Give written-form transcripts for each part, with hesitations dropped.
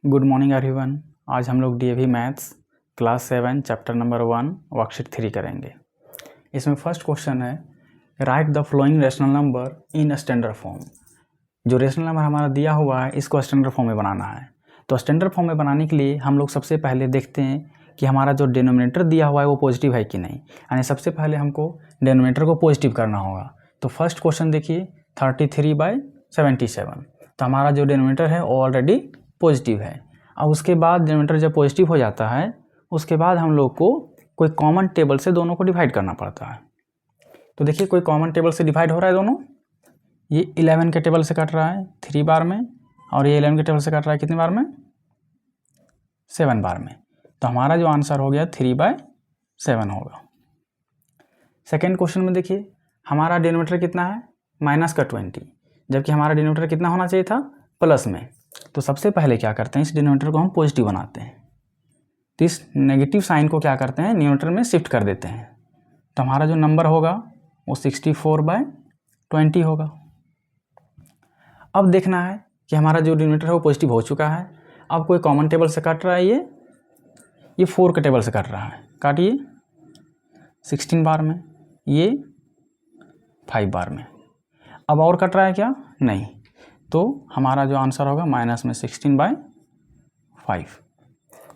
Good morning everyone. आज हम लोग DAV maths class 7 chapter number 1 worksheet 3 करेंगे। इसमें फर्स्ट क्वेश्चन है right the flowing rational number in standard form. जो रेशनल नंबर हमारा दिया हुआ है इसको स्टैंडर्ड फॉर्म में बनाना है। तो स्टैंडर्ड फॉर्म में बनाने के लिए हम लोग सबसे पहले देखते हैं कि हमारा जो डिनोमिनेटर दिया हुआ है वो पॉजिटिव है कि नहीं। यानी सबसे पहले हमको डिनोमिनेटर को पॉजिटिव करना होगा। तो फर्स्ट क्वेश्चन देखिए 33/77। तो हमारा जो डिनोमिनेटर है वो ऑलरेडी पॉजिटिव है। अब उसके बाद डिनोमिनेटर जब पॉजिटिव हो जाता है उसके बाद हम लोग को कोई कॉमन टेबल से दोनों को डिवाइड करना पड़ता है। तो देखिए कोई कॉमन टेबल से डिवाइड हो रहा है दोनों। ये 11 के टेबल से कट रहा है 3 बार में और ये 11 के टेबल से कट रहा है कितने बार में 7 बार में। तो हमारा जो आंसर हो गया 3/7 होगा। सेकेंड क्वेश्चन में देखिए हमारा डिनोमिनेटर कितना है -20, जबकि हमारा डिनोमिनेटर कितना होना चाहिए था प्लस में। तो सबसे पहले क्या करते हैं इस डिनोमिनेटर को हम पॉजिटिव बनाते हैं। तो इस नेगेटिव साइन को क्या करते हैं न्यूमरेटर में शिफ्ट कर देते हैं। तो हमारा जो नंबर होगा वो 64/20 होगा। अब देखना है कि हमारा जो डिनोमिनेटर है वो पॉजिटिव हो चुका है। अब कोई कॉमन टेबल से कट रहा है ये 4 के टेबल से कट रहा है। काटिए 16 बार में, ये 5 बार में। अब और कट रहा है क्या नहीं। तो हमारा जो आंसर होगा -16/5।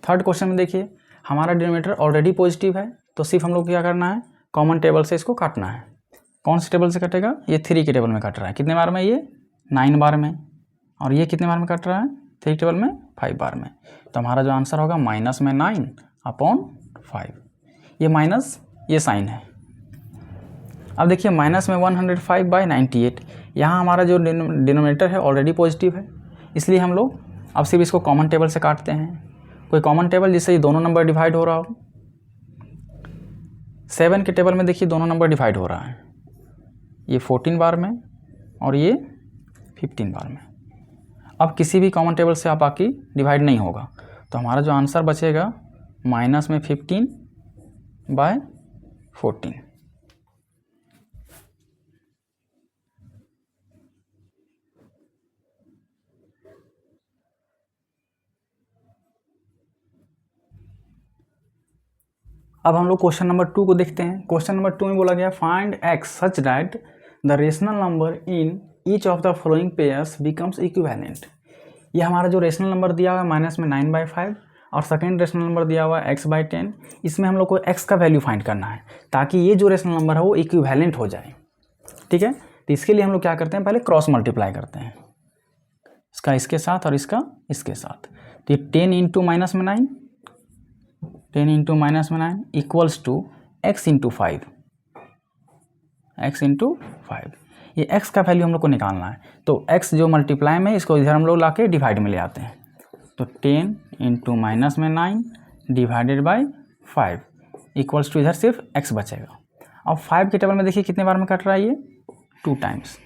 थर्ड क्वेश्चन में देखिए हमारा डिनोमिनेटर ऑलरेडी पॉजिटिव है। तो सिर्फ हम लोग क्या करना है कॉमन टेबल से इसको काटना है। कौन से टेबल से कटेगा ये 3 के टेबल में कट रहा है। कितने बार में ये 9 बार में। और ये कितने बार में कट रहा है 3 टेबल में 5 बार में। तो हमारा जो आंसर होगा -9/5। ये माइनस ये साइन है। अब देखिए -105/98। यहाँ हमारा जो डिनोमिनेटर है ऑलरेडी पॉजिटिव है, इसलिए हम लोग अब सिर्फ इसको कॉमन टेबल से काटते हैं। कोई कॉमन टेबल जिससे ये दोनों नंबर डिवाइड हो रहा हो। 7 के टेबल में देखिए दोनों नंबर डिवाइड हो रहा है, ये 14 बार में और ये 15 बार में। अब किसी भी कॉमन टेबल से आप बाकी डिवाइड नहीं होगा। तो हमारा जो आंसर बचेगा -15/14। अब हम लोग क्वेश्चन नंबर 2 को देखते हैं। क्वेश्चन नंबर 2 में बोला गया find x such that the rational number in each of the following pairs becomes equivalent. ये हमारा जो रेशनल नंबर दिया हुआ है माइनस में 9/5 और सेकेंड रेशनल नंबर दिया हुआ है x/10। इसमें हम लोग को x का वैल्यू फाइंड करना है ताकि ये जो रेशनल नंबर है वो इक्विवेलेंट हो जाए। ठीक है, तो इसके लिए हम लोग क्या करते हैं पहले क्रॉस मल्टीप्लाई करते हैं, इसका इसके साथ और इसका इसके साथ। तो ये 10 into -9 10 into -9 equals to x into 5। x into 5 ये x का वैल्यू हम लोग को निकालना है। तो x जो मल्टीप्लाई में इसको इधर हम लोग ला के डिवाइड में ले आते हैं। तो 10 into -9 divided by 5 equals to इधर सिर्फ x बचेगा। अब 5 के टेबल में देखिए कितने बार में कट रहा है ये 2 टाइम्स।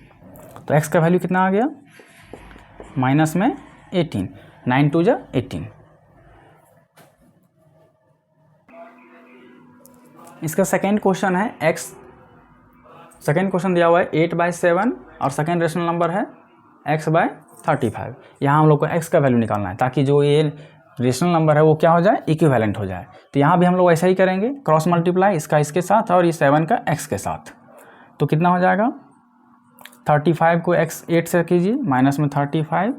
तो x का वैल्यू कितना आ गया -18। 9 2 जा 18। इसका सेकेंड क्वेश्चन है x। सेकेंड क्वेश्चन दिया हुआ है 8/7 और सेकेंड रेशनल नंबर है x/35। यहाँ हम लोग को x का वैल्यू निकालना है ताकि जो ये रेशनल नंबर है वो क्या हो जाए इक्विवेलेंट हो जाए। तो यहाँ भी हम लोग ऐसा ही करेंगे क्रॉस मल्टीप्लाई, इसका इसके साथ और ये 7 का x के साथ। तो कितना हो जाएगा 35 को x 8 से कीजिए माइनस में 35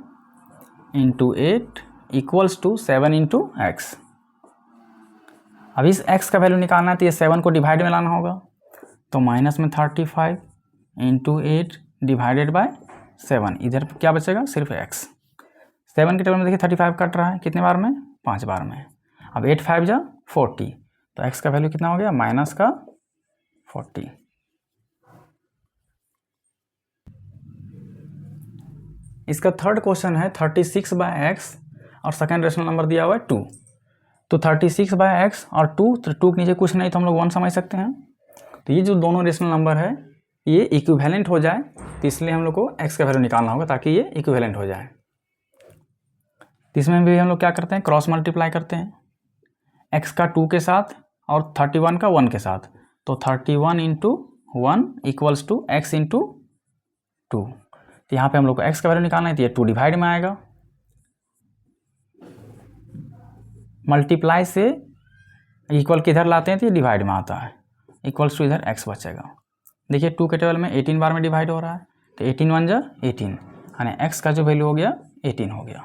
into 8 equals to 7 into x। अब इस x का वैल्यू निकालना है तो ये 7 को डिवाइड में लाना होगा। तो माइनस में 35 इंटू 8 डिवाइडेड बाय 7, इधर क्या बचेगा सिर्फ x। 7 के टेबल में देखिए 35 कट रहा है कितने बार में 5 बार में। अब 8 5 जा 40। तो x का वैल्यू कितना हो गया -40। इसका थर्ड क्वेश्चन है 36/x और सेकेंड रेशनल नंबर दिया हुआ है 2। तो 36/x और 2, तो 2 के नीचे कुछ नहीं तो हम लोग 1 समझ सकते हैं। तो ये जो दोनों रेशनल नंबर है ये इक्विवेलेंट हो जाए, तो इसलिए हम लोग को x का वैल्यू निकालना होगा ताकि ये इक्विवेलेंट हो जाए। तो इसमें भी हम लोग क्या करते हैं क्रॉस मल्टीप्लाई करते हैं x का 2 के साथ और 31 का 1 के साथ। तो 31 into 1 equals to x into 2। तो यहाँ पे हम लोग को x का वैल्यू निकालना है तो ये 2 डिवाइड में आएगा। मल्टीप्लाई से इक्वल किधर लाते हैं तो ये डिवाइड में आता है, इक्वल्स टू इधर x बचेगा। देखिए 2 के टेबल में 18 बार में डिवाइड हो रहा है, तो 18 1 जा 18, यानी x का जो वैल्यू हो गया 18 हो गया।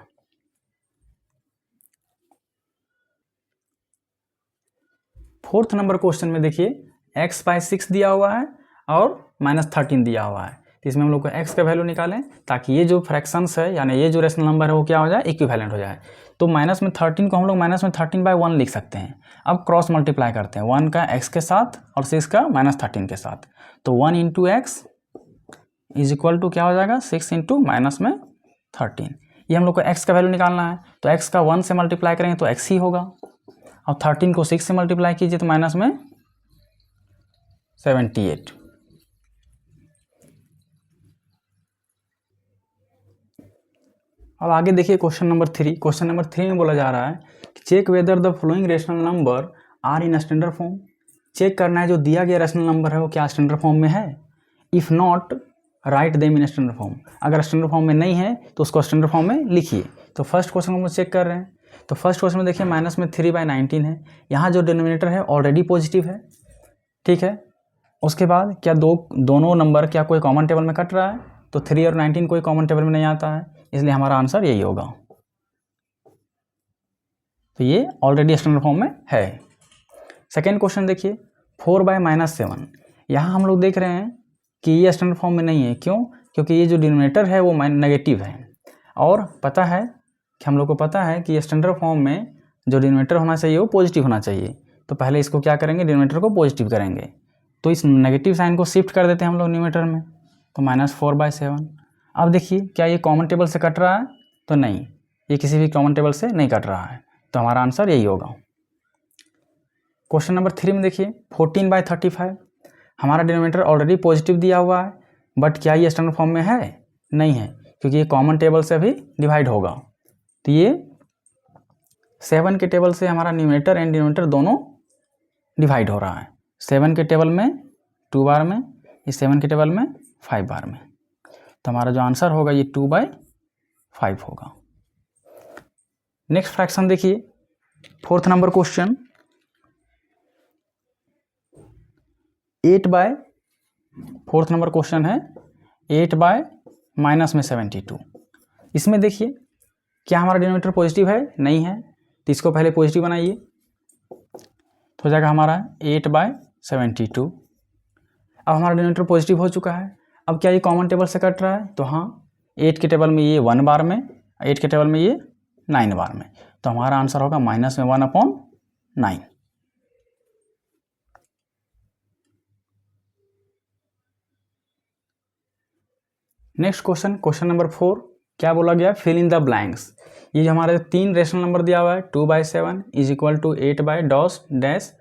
फोर्थ नंबर क्वेश्चन में देखिए x/6 दिया हुआ है और -13 दिया हुआ है, तो इसमें हम लोग को x का वैल्यू निकालें ताकि ये जो फ्रैक्शंस है यानी ये जो रेशनल नंबर है वो क्या हो जाए, इक्विवेलेंट हो जाए। तो -13 को हम लोग -13/1 लिख सकते हैं। अब क्रॉस मल्टीप्लाई करते हैं 1 का x के साथ और 6 का -13 के साथ, तो 1 into x is equal to क्या हो जाएगा 6 इंटू -13। ये हम लोग को x का वैल्यू निकालना है, तो x का 1 से मल्टीप्लाई करेंगे तो x ही होगा, और 13 को 6 से मल्टीप्लाई कीजिए तो -78। अब आगे देखिए क्वेश्चन नंबर 3। क्वेश्चन नंबर 3 में बोला जा रहा है कि check whether the following rational number are in standard form. Check करना है जो दिया गया रेशनल नंबर है वो क्या स्टैंडर्ड फॉर्म में है। If not write them in standard form. अगर स्टैंडर्ड फॉर्म में नहीं है तो उसको स्टैंडर्ड फॉर्म में लिखिए। तो फर्स्ट क्वेश्चन हम लोग चेक कर रहे हैं, तो फर्स्ट क्वेश्चन में देखिए -3/19 है। यहाँ जो डिनोमिनेटर है ऑलरेडी पॉजिटिव है, ठीक है। उसके बाद क्या दोनों नंबर क्या कोई कॉमन टेबल में कट रहा है, तो 3 और 19 कोई कॉमन टेबल में नहीं आता है, इसलिए हमारा आंसर यही होगा। तो ये ऑलरेडी स्टैंडर्ड फॉर्म में है। सेकेंड क्वेश्चन देखिए 4/-7। यहाँ हम लोग देख रहे हैं कि ये स्टैंडर्ड फॉर्म में नहीं है। क्यों? क्योंकि ये जो डिनोमिनेटर है वो नेगेटिव है, और पता है कि हम लोग को पता है कि ये स्टैंडर्ड फॉर्म में जो डिनोमिनेटर होना चाहिए वो पॉजिटिव होना चाहिए। तो पहले इसको क्या करेंगे, डिनोमिनेटर को पॉजिटिव करेंगे, तो इस नेगेटिव साइन को शिफ्ट कर देते हैं हम लोग न्यूमरेटर में, तो -4/7। अब देखिए क्या ये कॉमन टेबल से कट रहा है, तो नहीं, ये किसी भी कॉमन टेबल से नहीं कट रहा है, तो हमारा आंसर यही होगा। क्वेश्चन नंबर 3 में देखिए 14/35। हमारा डिनोमिनेटर ऑलरेडी पॉजिटिव दिया हुआ है, बट क्या ये स्टैंडर्ड फॉर्म में है? नहीं है, क्योंकि ये कॉमन टेबल से भी डिवाइड होगा। तो ये 7 के टेबल से हमारा न्यूमरेटर एंड डिनोमिनेटर दोनों डिवाइड हो रहा है। 7 के टेबल में 2 बार में, इस 7 के टेबल में 5 बार में, तो हमारा जो आंसर होगा ये 2/5 होगा। नेक्स्ट फ्रैक्शन देखिए fourth number question 8/, fourth number question है 8/-72। इसमें देखिए क्या हमारा डिनोमिनेटर पॉजिटिव है? नहीं है, तो इसको पहले पॉजिटिव बनाइए, तो हो जाएगा हमारा 8/72। अब हमारा डिनोमिनेटर पॉजिटिव हो चुका है। अब क्या ये कॉमन टेबल से कट रहा है? तो हाँ, 8 के टेबल में ये 1 बार में, 8 के टेबल में ये 9 बार में, तो हमारा आंसर होगा -1/9। नेक्स्ट क्वेश्चन, क्वेश्चन नंबर 4, क्या बोला गया, फिल इन द ब्लैंक्स। ये जो हमारे 3 रेशनल नंबर दिया हुआ है 2/7 इज इक्वल टू 8/डैश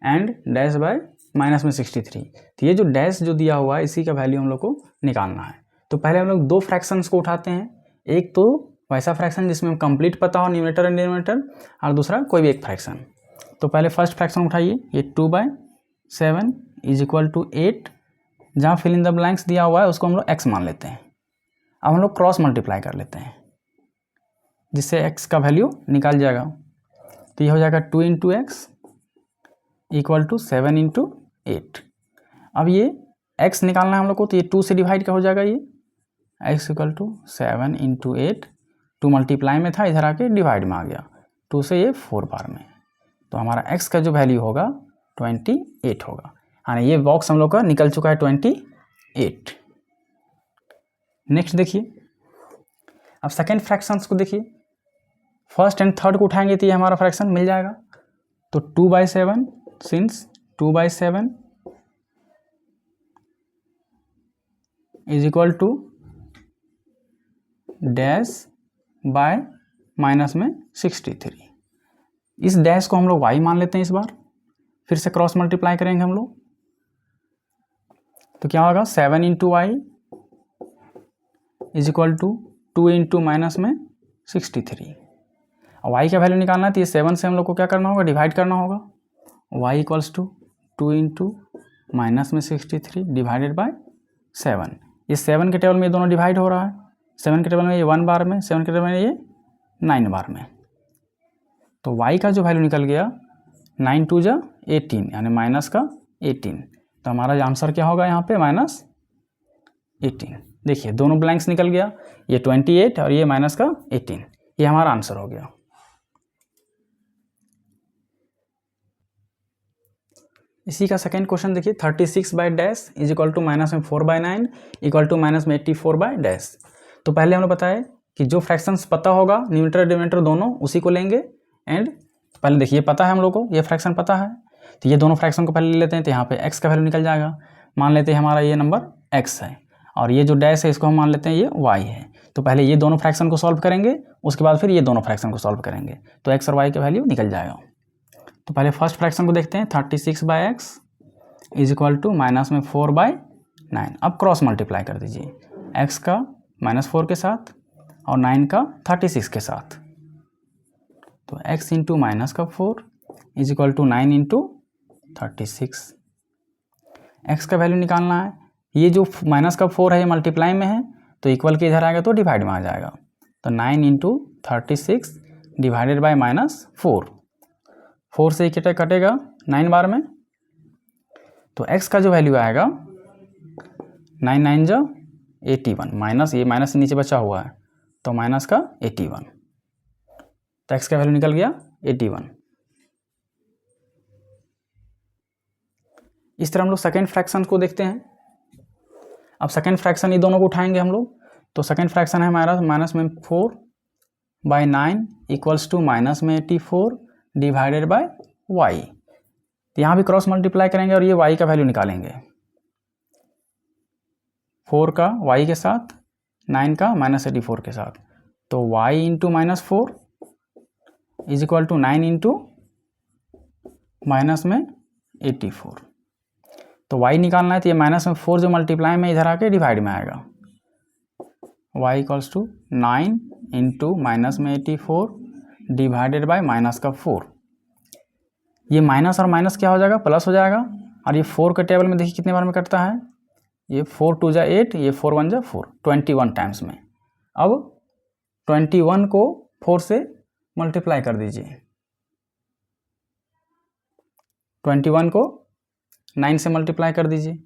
एंड -63। तो ये जो डैश जो दिया हुआ है इसी का वैल्यू हम लोग को निकालना है। तो पहले हम लोग 2 फ्रैक्शंस को उठाते हैं, एक तो वैसा फ्रैक्शन जिसमें हम कंप्लीट पता हो न्यूमरेटर एंड डिनोमिनेटर, और दूसरा कोई भी एक फ्रैक्शन। तो पहले फर्स्ट फ्रैक्शन उठाइए, ये 2/7 इज इक्वल टू 8, जहाँ फिल इन द ब्लैंक्स दिया हुआ है उसको हम लोग x मान लेते हैं। अब हम लोग क्रॉस मल्टीप्लाई कर लेते हैं, जिससे x का वैल्यू निकाल जाएगा। तो ये हो जाएगा 2 into x equal to 7 into 8। अब ये x निकालना है हम लोग को, तो ये 2 से डिवाइड का हो जाएगा, ये x equal to 7 into 8, 2 multiply में था, इधर आके डिवाइड में आ गया, 2 से ये 4 बार में, तो हमारा x का जो वैल्यू होगा 28 होगा। यानी ये बॉक्स हम लोग का निकल चुका है 28। नेक्स्ट देखिए, अब सेकेंड फ्रैक्शंस को देखिए, फर्स्ट एंड थर्ड को उठाएंगे तो ये हमारा फ्रैक्शन मिल जाएगा। तो 2/7, since 2/7 is equal to dash by -63। इस डैश को हम लोग y मान लेते हैं। इस बार फिर से क्रॉस मल्टीप्लाई करेंगे हम लोग, तो क्या होगा 7 into y is equal to 2 into -63। और y का वैल्यू निकालना है, तो ये 7 से हम लोग को क्या करना होगा, डिवाइड करना होगा। y equals to 2 into -63 divided by 7। ये 7 के टेबल में ये दोनों डिवाइड हो रहा है, 7 के टेबल में ये 1 बार में, 7 के टेबल में ये 9 बार में, तो y का जो वैल्यू निकल गया 9 2 जा 18 यानी माइनस का 18। तो हमारा आंसर क्या होगा यहाँ पे -18। देखिए दोनों ब्लैंक्स निकल गया, ये 28 और ये माइनस का 18, ये हमारा आंसर हो गया। इसी का सेकेंड क्वेश्चन देखिए 36 by dash is equal to -4/9 equal to -84/डैश। तो पहले हमने बताया कि जो फ्रैक्शंस पता होगा न्यूमरेटर डिनोमिनेटर दोनों उसी को लेंगे। एंड पहले देखिए पता है हम लोग को, ये फ्रैक्शन पता है, तो ये दोनों फ्रैक्शन को पहले ले लेते हैं। तो यहाँ पे x का वैल्यू निकल जाएगा। मान लेते हैं हमारा ये नंबर x है और ये जो डैश है इसको हम मान लेते हैं ये y है। तो पहले ये दोनों फ्रैक्शन को सॉल्व करेंगे, उसके बाद फिर ये दोनों फ्रैक्शन को सॉल्व करेंगे, तो x और y का वैल्यू निकल जाएगा। तो पहले फर्स्ट फ्रैक्शन को देखते हैं 36 by x is equal to -4/9। अब क्रॉस मल्टीप्लाई कर दीजिए x का -4 के साथ और 9 का 36 के साथ। तो x इंटू माइनस का 4 is equal to 9 into 36। x का वैल्यू निकालना है। ये जो माइनस का 4 है ये मल्टीप्लाई में है, तो इक्वल के इधर आएगा तो डिवाइड में आ जाएगा। तो 9 इंटू 36 डिवाइडेड बाई -4, 4 से कटेगा 9 बार में। तो x का जो वैल्यू आएगा 9 9 जा 81, माइनस ये माइनस नीचे बचा हुआ है तो माइनस का 81। तो x का वैल्यू निकल गया 81। इस तरह हम लोग सेकेंड फ्रैक्शन को देखते हैं। अब सेकेंड फ्रैक्शन ये दोनों को उठाएंगे हम लोग। तो सेकेंड फ्रैक्शन है हमारा -4/9 equals to -84 divided by y। तो यहाँ भी क्रॉस मल्टीप्लाई करेंगे और ये y का वैल्यू निकालेंगे, 4 का y के साथ 9 का -84 के साथ। तो y into -4 is equal to 9 into -84। तो y निकालना है तो ये -4 जो मल्टीप्लाई में इधर आके डिवाइड में आएगा। y equals to 9 into -84 divided by -4। ये माइनस और माइनस क्या हो जाएगा, प्लस हो जाएगा। और ये 4 के टेबल में देखिए कितने बार में कटता है, ये 4 2 जा 8, ये 4 1 जा 4, 21 टाइम्स में। अब 21 को 4 से मल्टीप्लाई कर दीजिए, 21 को 9 से मल्टीप्लाई कर दीजिए,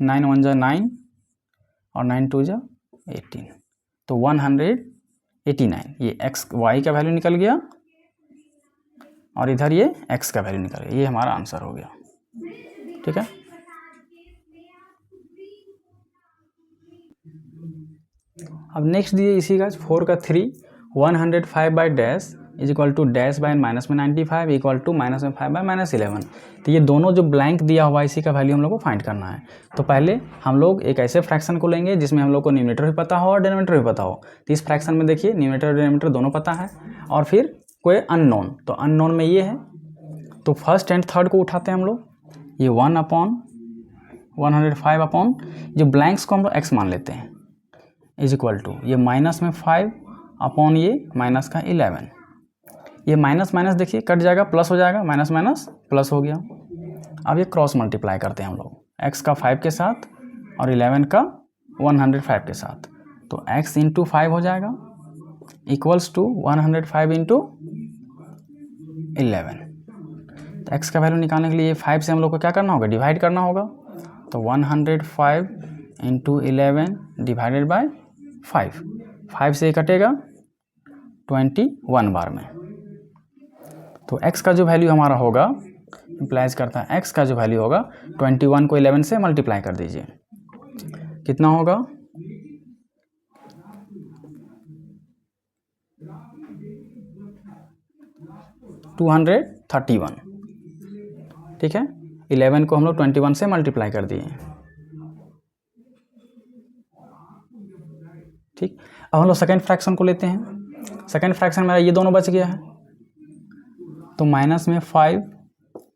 9 1 जा 9 और 9 2 जा 18, तो 189। ये x y का वैल्यू निकल गया और इधर ये x का वैल्यू निकल गया। ये हमारा आंसर हो गया। ठीक है। अब नेक्स्ट दिए इसी का 4 का 3 105 by dash is equal to dash by minus में 95 इक्वल टू -5 बाय -11। तो ये दोनों जो ब्लैंक दिया हुआ है इसी का वैल्यू हम लोग को फाइंड करना है। तो पहले हम लोग एक ऐसे फ्रैक्शन को लेंगे जिसमें हम लोग को न्यूमरेटर भी पता हो और डिनोमिनेटर भी पता हो। तो इस फ्रैक्शन में देखिए न्यूमरेटर और डिनोमिनेटर दोनों पता है और फिर कोई अननोन, तो अननोन में ये है। तो फर्स्ट एंड थर्ड को उठाते हैं हम लोग, ये 1/105 अपॉन जो ब्लैंक्स को हम लोग x मान लेते हैं इज इक्वल टू ये -5 अपॉन ये माइनस का 11। ये माइनस माइनस देखिए कट जाएगा, प्लस हो जाएगा, माइनस माइनस प्लस हो गया। अब ये क्रॉस मल्टीप्लाई करते हैं हम लोग x का 5 के साथ और 11 का 105 के साथ। तो x इंटू 5 हो जाएगा इक्वल्स टू 105 इंटू 11। तो x का वैल्यू निकालने के लिए 5 से हम लोग को क्या करना होगा, डिवाइड करना होगा। तो 105 इंटू 11 डिवाइडेड बाय 5 से कटेगा 21 बार में। तो x का जो वैल्यू हमारा होगा इम्प्लाइज करता है, x का जो वैल्यू होगा 21 को 11 से मल्टीप्लाई कर दीजिए, कितना होगा 231। ठीक है, 11 को हम लोग 21 से मल्टीप्लाई कर दिए। ठीक, अब हम लोग सेकेंड फ्रैक्शन को लेते हैं। सेकेंड फ्रैक्शन मेरा ये दोनों बच गया है। तो माइनस में 5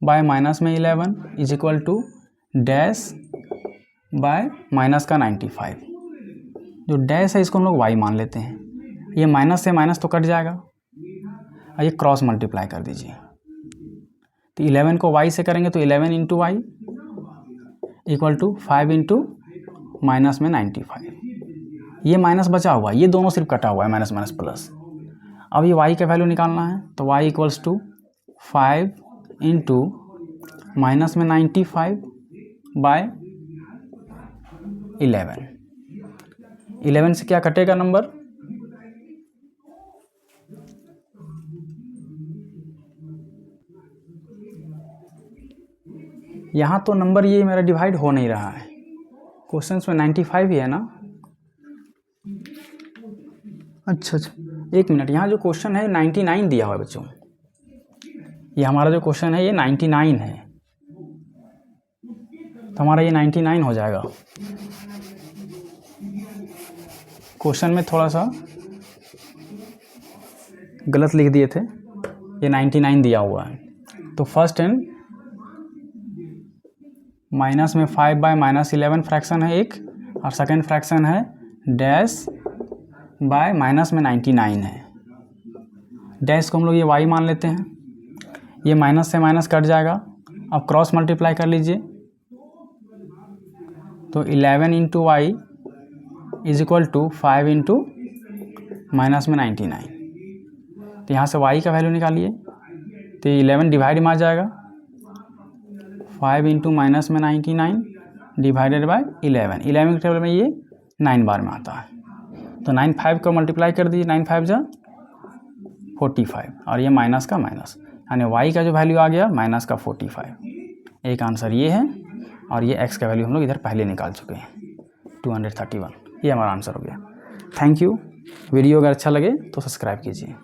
बाय माइनस में 11 is equal to dash by minus का 95। जो डैश है इसको हम लोग y मान लेते हैं। ये माइनस से माइनस तो कट जाएगा और ये क्रॉस मल्टीप्लाई कर दीजिए। तो 11 को y से करेंगे तो 11 into y equal to 5 into minus में 95। ये माइनस बचा हुआ है, ये दोनों सिर्फ कटा हुआ है, माइनस माइनस प्लस। अब ये y का वैल्यू निकालना है, तो y equals to 5 into minus में 95 बाय 11 से क्या कटेगा नंबर, यहाँ तो नंबर ये मेरा डिवाइड हो नहीं रहा है, क्वेश्चन में 95 ही है ना। अच्छा, एक मिनट, यहाँ जो क्वेश्चन है 99 दिया हुआ है बच्चों, ये हमारा जो क्वेश्चन है ये 99 है, तो हमारा ये 99 हो जाएगा। क्वेश्चन में थोड़ा सा गलत लिख दिए थे, ये 99 दिया हुआ है, तो फर्स्ट एंड माइनस में 5 बाय माइनस 11 फ्रैक्शन है एक, और सेकेंड फ्रैक्शन है डैश बाय माइनस में 99 है। डैश को हम लोग ये y मान लेते हैं, ये माइनस से माइनस कट जाएगा। अब क्रॉस मल्टीप्लाई कर लीजिए, तो 11 into y is equal to 5 into minus में 99। तो यहाँ से y का वैल्यू निकालिए, तो 11 डिवाइड में आ जाएगा, 5 इंटू माइनस में 99 डिवाइडेड बाय 11 के टेबल में ये 9 बार में आता है, तो 9 5 को मल्टीप्लाई कर दीजिए, 9 5 जा 45, और ये माइनस का माइनस, यानी y का जो वैल्यू आ गया माइनस का 45। एक आंसर ये है, और ये x का वैल्यू हम लोग इधर पहले निकाल चुके हैं 231, ये हमारा आंसर हो गया। Thank you. वीडियो अगर अच्छा लगे तो सब्सक्राइब कीजिए।